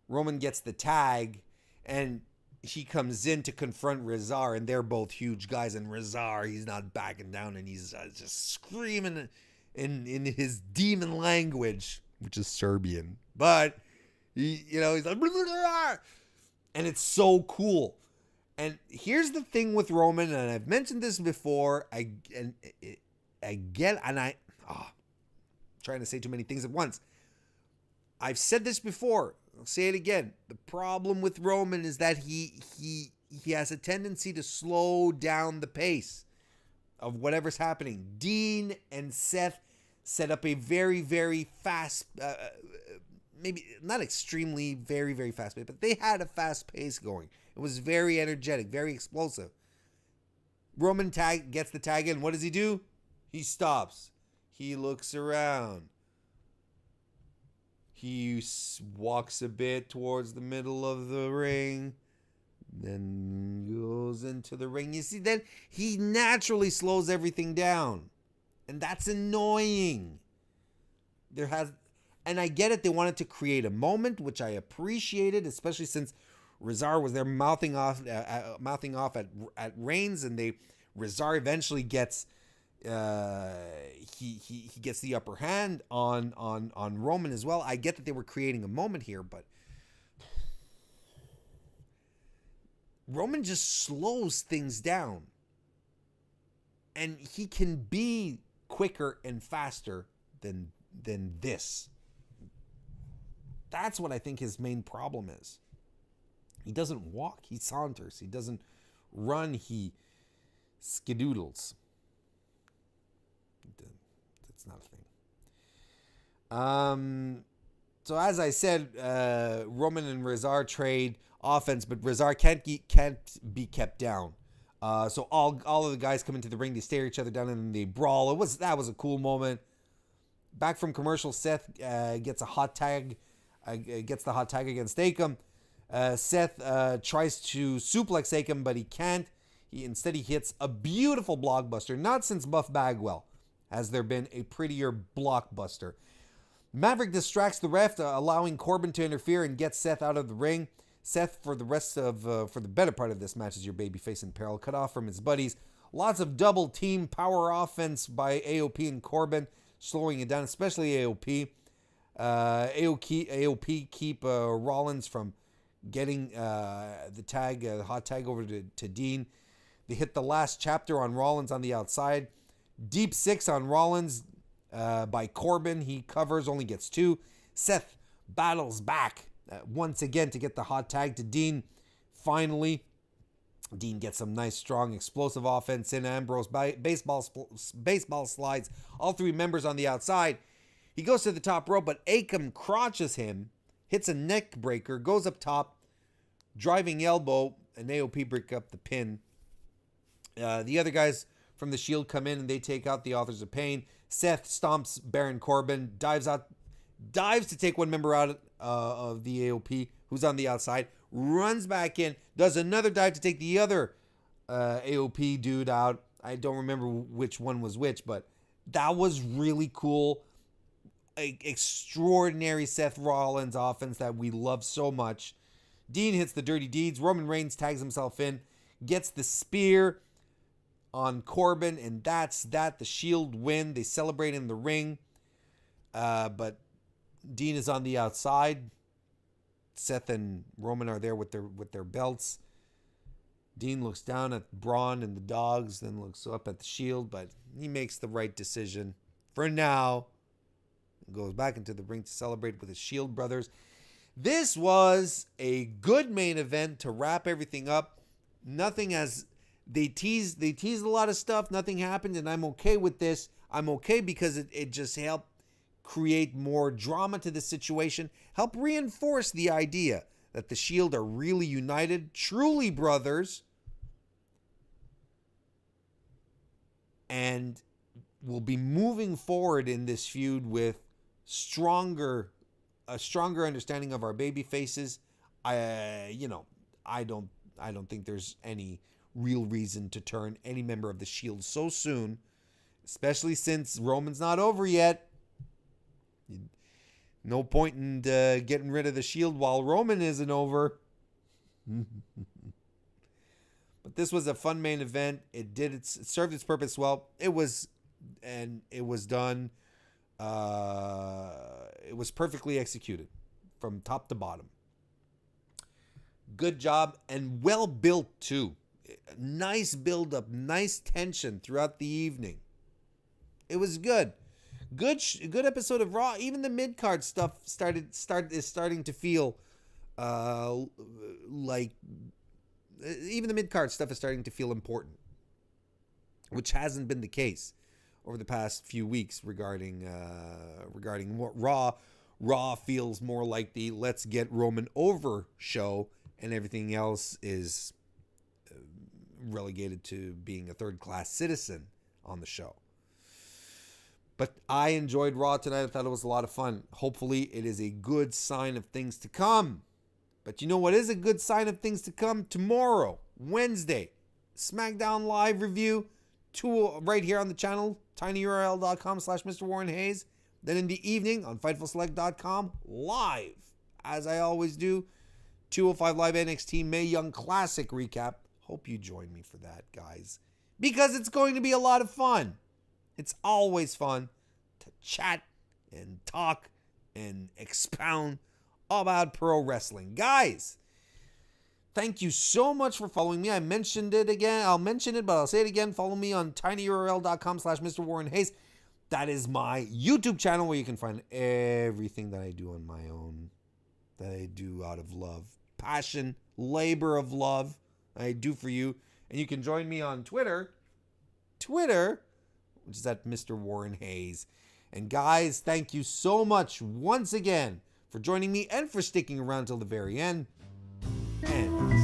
S1: Roman gets the tag, and he comes in to confront Rezar, and they're both huge guys. And Rezar, he's not backing down, and he's just screaming in his demon language, which is Serbian. But he's like, and it's so cool. And here's the thing with Roman, and I've mentioned this before. I'm trying to say too many things at once. I've said this before. I'll say it again. The problem with Roman is that he has a tendency to slow down the pace of whatever's happening. Dean and Seth set up a very, very fast, maybe not extremely very, very fast pace, but they had a fast pace going. It was very energetic, very explosive. Roman gets the tag in. What does he do? He stops. He looks around. He walks a bit towards the middle of the ring, then goes into the ring. You see, then he naturally slows everything down. And that's annoying. And I get it. They wanted to create a moment, which I appreciated, especially since Rezar was there mouthing off at Reigns, and Rezar eventually gets he gets the upper hand on Roman as well. I get that they were creating a moment here, but Roman just slows things down, and he can be quicker and faster than this. That's what I think his main problem is. He doesn't walk, he saunters. He doesn't run, he skedoodles. That's not a thing. So as I said, Roman and Rezar trade offense, but Rezar can't be kept down. So all of the guys come into the ring, they stare each other down, and they brawl. That was a cool moment. Back from commercial, Seth gets a hot tag, gets the hot tag against Akam. Seth tries to suplex Akam, but he can't. Instead, he hits a beautiful blockbuster. Not since Buff Bagwell has there been a prettier blockbuster. Maverick distracts the ref, allowing Corbin to interfere and get Seth out of the ring. Seth, for the better part of this match, is your babyface in peril, cut off from his buddies. Lots of double team power offense by AOP and Corbin, slowing it down, especially AOP. AOP keep Rollins from getting the hot tag over to Dean. They hit the last chapter on Rollins on the outside. Deep six on Rollins by Corbin. He covers, only gets 2. Seth battles back once again to get the hot tag to Dean. Finally, Dean gets some nice, strong, explosive offense in. Ambrose baseball slides all 3 members on the outside. He goes to the top rope, but Akam crotches him, hits a neck breaker, goes up top, driving elbow, and AOP break up the pin. The other guys from the Shield come in, and they take out the Authors of Pain. Seth stomps Baron Corbin, dives to take one member out of the AOP, who's on the outside, runs back in, does another dive to take the other AOP dude out. I don't remember which one was which, but that was really cool. Extraordinary Seth Rollins offense that we love so much. Dean hits the dirty deeds. Roman Reigns tags himself in, gets the spear on Corbin, and that's that. The Shield win. They celebrate in the ring, but Dean is on the outside. Seth and Roman are there with their belts. Dean looks down at Braun and the dogs, then looks up at the Shield, but he makes the right decision for now. Goes back into the ring to celebrate with his Shield brothers. This was a good main event to wrap everything up. Nothing as They teased a lot of stuff. Nothing happened, and I'm okay with this. I'm okay because it just helped create more drama to the situation, help reinforce the idea that the Shield are really united, truly brothers, and will be moving forward in this feud with a stronger understanding of our baby faces. I don't think there's any real reason to turn any member of the Shield so soon, especially since Roman's not over yet. No point in getting rid of the Shield while Roman isn't over. But this was a fun main event. It served its purpose well. It was done. It was perfectly executed from top to bottom. Good job and well built too. Nice build up, nice tension throughout the evening. It was good. Good episode of Raw. Even the mid-card stuff is starting to feel like even the mid-card stuff is starting to feel important, which hasn't been the case over the past few weeks regarding what Raw. Raw feels more like the let's get Roman over show, and everything else is relegated to being a third-class citizen on the show. But I enjoyed Raw tonight. I thought it was a lot of fun. Hopefully, it is a good sign of things to come. But you know what is a good sign of things to come? Tomorrow, Wednesday, SmackDown Live review, right here on the channel, tinyurl.com/Mr. Warren Hayes. Then in the evening on FightfulSelect.com, live, as I always do, 205 Live NXT Mae Young Classic recap. Hope you join me for that, guys, because it's going to be a lot of fun. It's always fun to chat and talk and expound about pro wrestling. Guys, thank you so much for following me. I mentioned it again. I'll mention it, but I'll say it again. Follow me on tinyurl.com/Mr. Warren Hayes. That is my YouTube channel where you can find everything that I do on my own, that I do out of love, passion, labor of love I do for you. And you can join me on Twitter, which is at Mr. Warren Hayes. And guys, thank you so much once again for joining me and for sticking around till the very end. And